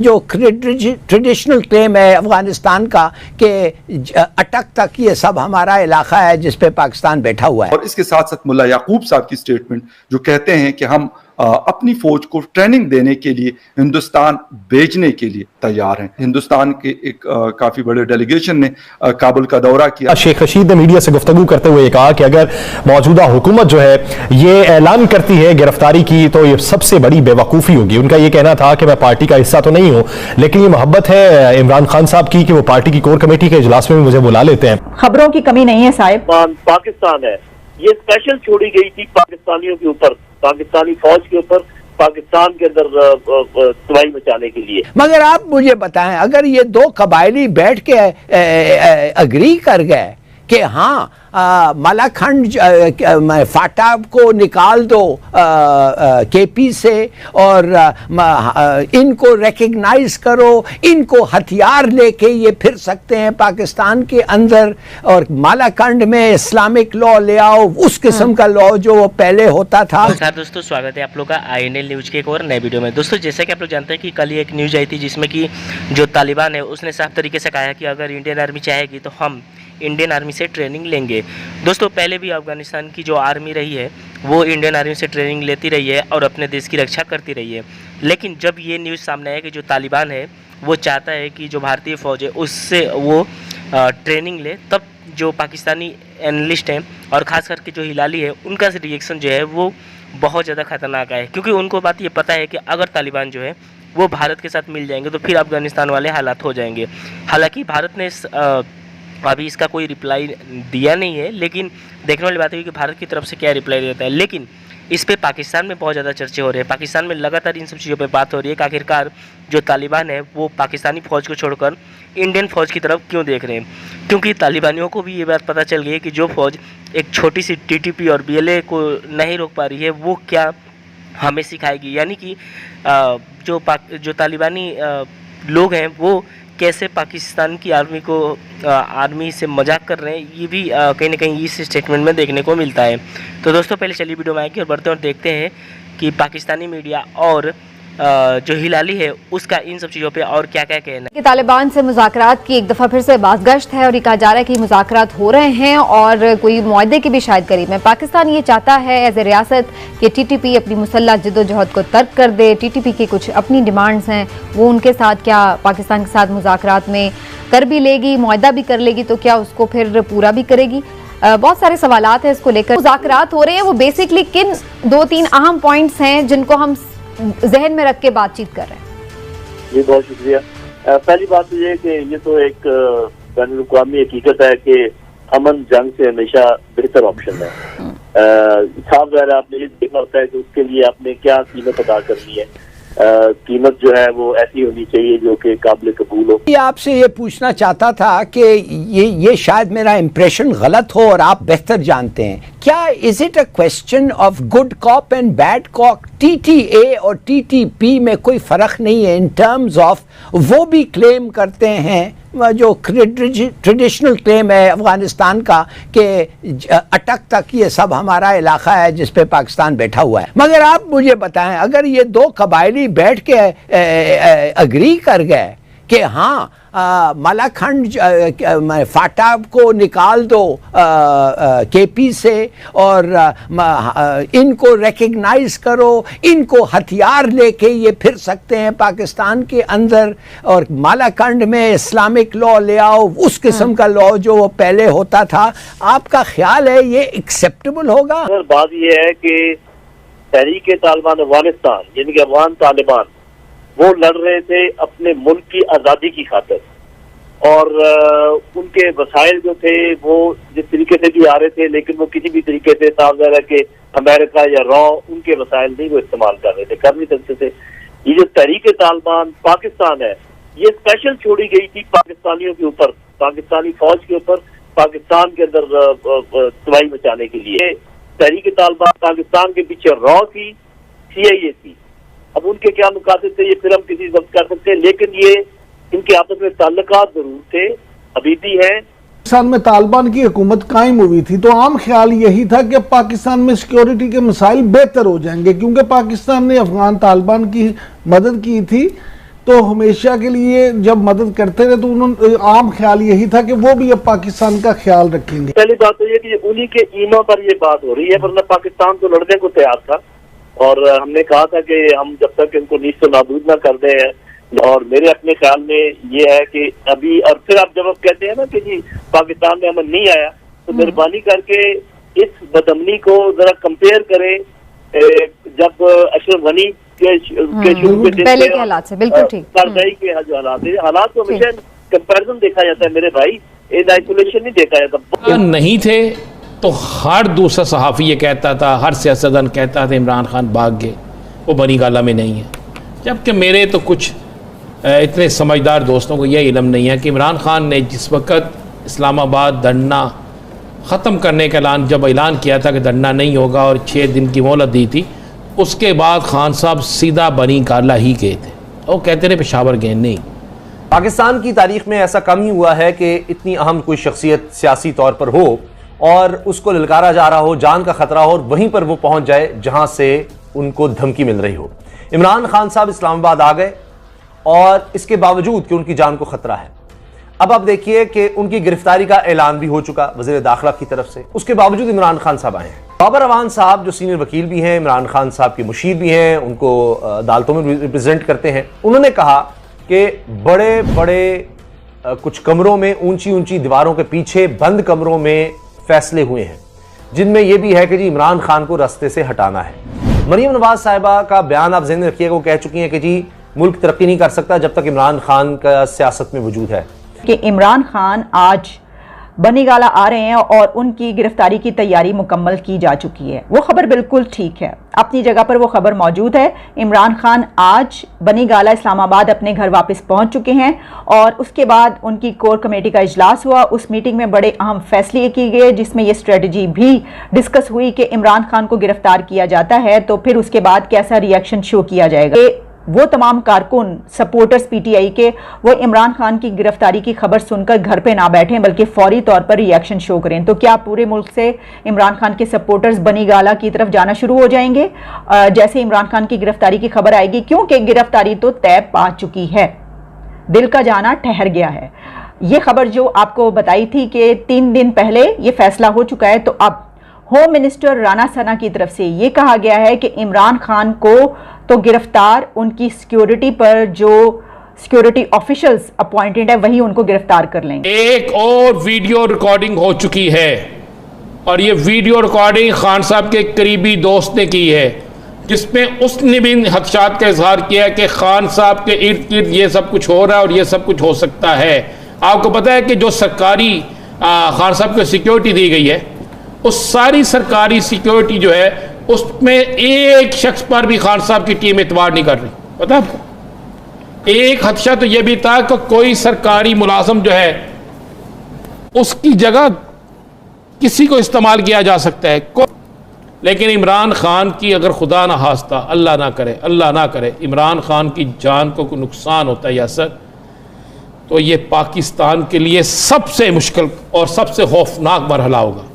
जो traditional claim है अफगानिस्तान का कि अटक तक ये सब हमारा इलाका है जिस पे पाकिस्तान बैठा हुआ है। और इसके साथ साथ मुल्ला याकूब साहब की स्टेटमेंट जो कहते हैं कि हम अपनी फौज को ट्रेनिंग देने के लिए हिंदुस्तान भेजने के लिए तैयार हैं। हिंदुस्तान के एक काफी बड़े डेलीगेशन ने काबुल का दौरा किया। शेख रशीद ने मीडिया से गुफ्तगू करते हुए कहा कि अगर मौजूदा हुकूमत जो है ये ऐलान करती है गिरफ्तारी की तो ये सबसे बड़ी बेवकूफ़ी होगी। उनका ये कहना था कि मैं पार्टी का हिस्सा तो नहीं हूं, लेकिन ये मोहब्बत है इमरान खान साहब की कि वो पार्टी की कोर कमेटी के इजलास में मुझे बुला लेते हैं। खबरों की कमी नहीं है साहिब। पाकिस्तान है, ये स्पेशल छोड़ी गई थी पाकिस्तानियों के ऊपर, पाकिस्तानी फौज के ऊपर, पाकिस्तान के अंदर तबाही मचाने के लिए। मगर आप मुझे बताएं, अगर ये दो कबायली बैठ के अग्री कर गए कि हाँ मलाखंड फाटा को निकाल दो केपी से और इनको रिकग्नाइज करो, इनको हथियार लेके ये फिर सकते हैं पाकिस्तान के अंदर, और मलाखंड में इस्लामिक लॉ ले आओ, उस किस्म का लॉ जो वो पहले होता था। दोस्तों स्वागत है आप लोग का INL न्यूज़ के एक और नए वीडियो में। दोस्तों जैसा कि आप लोग जानते हैं कि कल ही एक न्यूज़ आई थी जिसमें कि जो तालिबान है उसने साफ तरीके से कहा है कि अगर इंडियन आर्मी चाहेगी तो हम इंडियन आर्मी से ट्रेनिंग लेंगे। दोस्तों पहले भी अफगानिस्तान की जो आर्मी रही है वो इंडियन आर्मी से ट्रेनिंग लेती रही है और अपने देश की रक्षा करती रही है, लेकिन जब ये न्यूज़ सामने आया कि जो तालिबान है वो चाहता है कि जो भारतीय फ़ौज है उससे वो ट्रेनिंग ले, तब जो पाकिस्तानी एनालिस्ट हैं और ख़ास करके जो हिलाली है उनका रिएक्शन जो है वो बहुत ज़्यादा ख़तरनाक है, क्योंकि उनको बात ये पता है कि अगर तालिबान जो है वो भारत के साथ मिल जाएंगे तो फिर अफगानिस्तान वाले हालात हो जाएंगे। हालांकि भारत ने अभी इसका कोई रिप्लाई दिया नहीं है, लेकिन देखने वाली बात है कि भारत की तरफ से क्या रिप्लाई देता है। लेकिन इस पे पाकिस्तान में बहुत ज़्यादा चर्चे हो रहे हैं, पाकिस्तान में लगातार इन सब चीज़ों पे बात हो रही है कि आखिरकार जो तालिबान है वो पाकिस्तानी फ़ौज को छोड़कर इंडियन फ़ौज की तरफ क्यों देख रहे हैं, क्योंकि तालिबानियों को भी ये बात पता चल गई है कि जो फ़ौज एक छोटी सी TTP और BLA को नहीं रोक पा रही है वो क्या हमें सिखाएगी। यानी कि जो तालिबानी लोग हैं वो कैसे पाकिस्तान की आर्मी से मजाक कर रहे हैं, ये भी कहीं ना कहीं इस स्टेटमेंट में देखने को मिलता है। तो दोस्तों पहले चलिए वीडियो में आएंगे और बढ़ते हैं और देखते हैं कि पाकिस्तानी मीडिया और जो हिलाली है उसका इन सब चीज़ों पे और क्या क्या कहना है। तालिबान से मुज़ाकरात की एक दफ़ा फिर से बाज़गश्त है और ये कहा जा रहा है कि मुज़ाकरात हो रहे हैं और कोई मुआहदे के भी शायद करीब है। पाकिस्तान ये चाहता है एज ए रियासत कि TTP अपनी मुसल्लह जद्दोजहद को तर्क कर दे। TTP की कुछ अपनी डिमांड्स हैं, वो उनके साथ क्या पाकिस्तान के साथ मुज़ाकरात में कर भी लेगी, मुआहदा भी कर लेगी, तो क्या उसको फिर पूरा भी करेगी। बहुत सारे सवालात हैं इसको लेकर। मुज़ाकरात हो रहे हैं, वो बेसिकली किन 2-3 अहम पॉइंट्स हैं जिनको हम जहन में रख के बातचीत कर रहे हैं। जी बहुत शुक्रिया। पहली बात तो ये है कि ये तो एक बैनुल-अक़वामी हकीकत है कि अमन जंग से हमेशा बेहतर ऑप्शन है। साफ ज़ाहिर है आपने ये देखना होता है कि उसके लिए आपने क्या कीमत अदा करनी है। कीमत जो है वो ऐसी होनी चाहिए जो कि काबिल कबूल हो। आपसे ये पूछना चाहता था कि ये शायद मेरा इम्प्रेशन गलत हो और आप बेहतर जानते हैं, क्या is it a question of good cop and bad cop? TTA और TTP में कोई फ़र्क नहीं है इन टर्म्स ऑफ, वो भी क्लेम करते हैं जो ट्रेडिशनल क्लेम है अफगानिस्तान का कि अटक तक ये सब हमारा इलाका है जिस पे पाकिस्तान बैठा हुआ है। मगर आप मुझे बताएं, अगर ये दो कबायली बैठ के अग्री कर गए कि हाँ मलाखंड फाटा को निकाल दो केपी से और इनको रिकग्नाइज करो, इनको हथियार लेके ये फिर सकते हैं पाकिस्तान के अंदर, और मलाखंड में इस्लामिक लॉ ले आओ, उस किस्म का लॉ जो वो पहले होता था, आपका ख्याल है ये एक्सेप्टेबल होगा? बात ये है कि तहरीक तालिबान अफगानिस्तान यानी कि अफगान तालिबान वो लड़ रहे थे अपने मुल्क की आज़ादी की खातिर, और उनके वसाइल जो थे वो जिस तरीके से भी आ रहे थे, लेकिन वो किसी भी तरीके से साफ ज़ाहिर है कि अमेरिका या उनके वसाइल नहीं वो इस्तेमाल कर रहे थे, कर नहीं सकते थे। ये जो तहरीक तालिबान पाकिस्तान है ये स्पेशल छोड़ी गई थी पाकिस्तानियों के ऊपर, पाकिस्तानी फौज के ऊपर, पाकिस्तान के अंदर तबाही मचाने के लिए। तहरीक तालिबान पाकिस्तान के पीछे थी, CIA थी। अब उनके क्या मुकासद थे ये फिर हम किसी वक्त कर सकते हैं, लेकिन ये इनके आपस में ताल्लुकात जरूर थे, अभी भी हैं। पाकिस्तान में तालिबान की हुकूमत कायम हुई थी तो आम ख्याल यही था कि पाकिस्तान में सिक्योरिटी के मसाइल बेहतर हो जाएंगे, क्योंकि पाकिस्तान ने अफगान तालिबान की मदद की थी तो हमेशा के लिए जब मदद करते रहे तो उन्होंने आम ख्याल यही था कि वो भी अब पाकिस्तान का ख्याल रखेंगे। पहली बात तो ये कि उन्हीं के ईमा पर ये बात हो रही है, वरना पाकिस्तान तो लड़ने को तैयार था और हमने कहा था कि हम जब तक इनको नीस्त नाबूद ना कर दें। और मेरे अपने ख्याल में ये है कि अभी, और फिर आप जब कहते हैं ना कि जी पाकिस्तान में अमन नहीं आया, तो मेहरबानी करके इस बदअमनी को जरा कंपेयर करें जब अशरफ गनी के शुरू के पहले के हालात से। बिल्कुल ठीक। कारदाई के जो हालात को हमेशा कंपैरिजन देखा जाता है मेरे भाई, इन आइसोलेशन नहीं देखा जाता। नहीं थे तो हर दूसरा सहाफ़ी ये कहता था, हर सियासतदान कहता था इमरान खान भाग गए, वो बनी गाला में नहीं है। जबकि मेरे तो कुछ इतने समझदार दोस्तों को यह इल्म नहीं है कि इमरान खान ने जिस वक़्त इस्लामाबाद धरना ख़त्म करने का जब ऐलान किया था कि धरना नहीं होगा और 6 दिन की मोहलत दी थी, उसके बाद खान साहब सीधा बनी गाला ही गए थे। वो कहते रहे पेशावर गए नहीं। पाकिस्तान की तारीख में ऐसा कम ही हुआ है कि इतनी अहम कोई शख्सियत सियासी तौर पर हो और उसको ललकारा जा रहा हो, जान का खतरा हो और वहीं पर वो पहुंच जाए जहां से उनको धमकी मिल रही हो। इमरान खान साहब इस्लामाबाद आ गए और इसके बावजूद कि उनकी जान को खतरा है, अब आप देखिए कि उनकी गिरफ्तारी का ऐलान भी हो चुका वज़ीर दाखिला की तरफ से, उसके बावजूद इमरान खान साहब आए हैं। बाबर अवान साहब जो सीनियर वकील भी हैं, इमरान खान साहब के मुशीर भी हैं, उनको अदालतों में रिप्रेजेंट करते हैं, उन्होंने कहा कि बड़े बड़े कुछ कमरों में, ऊंची ऊंची दीवारों के पीछे बंद कमरों में फैसले हुए हैं जिनमें यह भी है कि जी इमरान खान को रास्ते से हटाना है। मरीम नवाज साहिबा का बयान आप ज़हन में रखिएगा, वो कह चुकी हैं कि जी मुल्क तरक्की नहीं कर सकता जब तक इमरान खान का सियासत में वजूद है। कि इमरान खान आज बनी गाला आ रहे हैं और उनकी गिरफ्तारी की तैयारी मुकम्मल की जा चुकी है। वो खबर बिल्कुल ठीक है, अपनी जगह पर वो खबर मौजूद है। इमरान खान आज बनी गाला इस्लामाबाद अपने घर वापस पहुंच चुके हैं और उसके बाद उनकी कोर कमेटी का इजलास हुआ। उस मीटिंग में बड़े अहम फैसले किए गए जिसमें यह स्ट्रेटजी भी डिस्कस हुई कि इमरान खान को गिरफ्तार किया जाता है तो फिर उसके बाद कैसा रिएक्शन शो किया जाएगा। वो तमाम कारकुन सपोर्टर्स पीटीआई के वो इमरान खान की गिरफ्तारी की खबर सुनकर घर पे ना बैठें बल्कि फौरी तौर पर रिएक्शन शो करें। तो क्या पूरे मुल्क से इमरान खान के सपोर्टर्स बनी गाला की तरफ जाना शुरू हो जाएंगे जैसे इमरान खान की गिरफ्तारी की खबर आएगी? क्योंकि गिरफ्तारी तो तय पा चुकी है, दिल का जाना ठहर गया है। ये खबर जो आपको बताई थी कि 3 दिन पहले ये फैसला हो चुका है, तो अब होम मिनिस्टर राना सना की तरफ से ये कहा गया है कि इमरान खान को तो गिरफ्तार, उनकी सिक्योरिटी पर जो सिक्योरिटी ऑफिशियल्स अपॉइंटेड है वही उनको गिरफ्तार कर लेंगे। एक और वीडियो रिकॉर्डिंग हो चुकी है और ये वीडियो रिकॉर्डिंग खान साहब के करीबी दोस्त ने की है जिसमें उसने भी खदशात का इजहार किया कि खान साहब के इर्द गिर्द ये सब कुछ हो रहा है और ये सब कुछ हो सकता है। आपको पता है कि जो सरकारी खान साहब को सिक्योरिटी दी गई है उस सारी सरकारी सिक्योरिटी जो है उसमें एक शख्स पर भी खान साहब की टीम एतबार नहीं कर रही। पता है आपको, एक खदशा तो यह भी था कि कोई सरकारी मुलाजम जो है उसकी जगह किसी को इस्तेमाल किया जा सकता है। लेकिन इमरान खान की अगर खुदा ना खास्ता, अल्लाह ना करे इमरान खान की जान को कोई नुकसान होता है यासर, तो ये पाकिस्तान के लिए सबसे मुश्किल और सबसे खौफनाक मरहला होगा।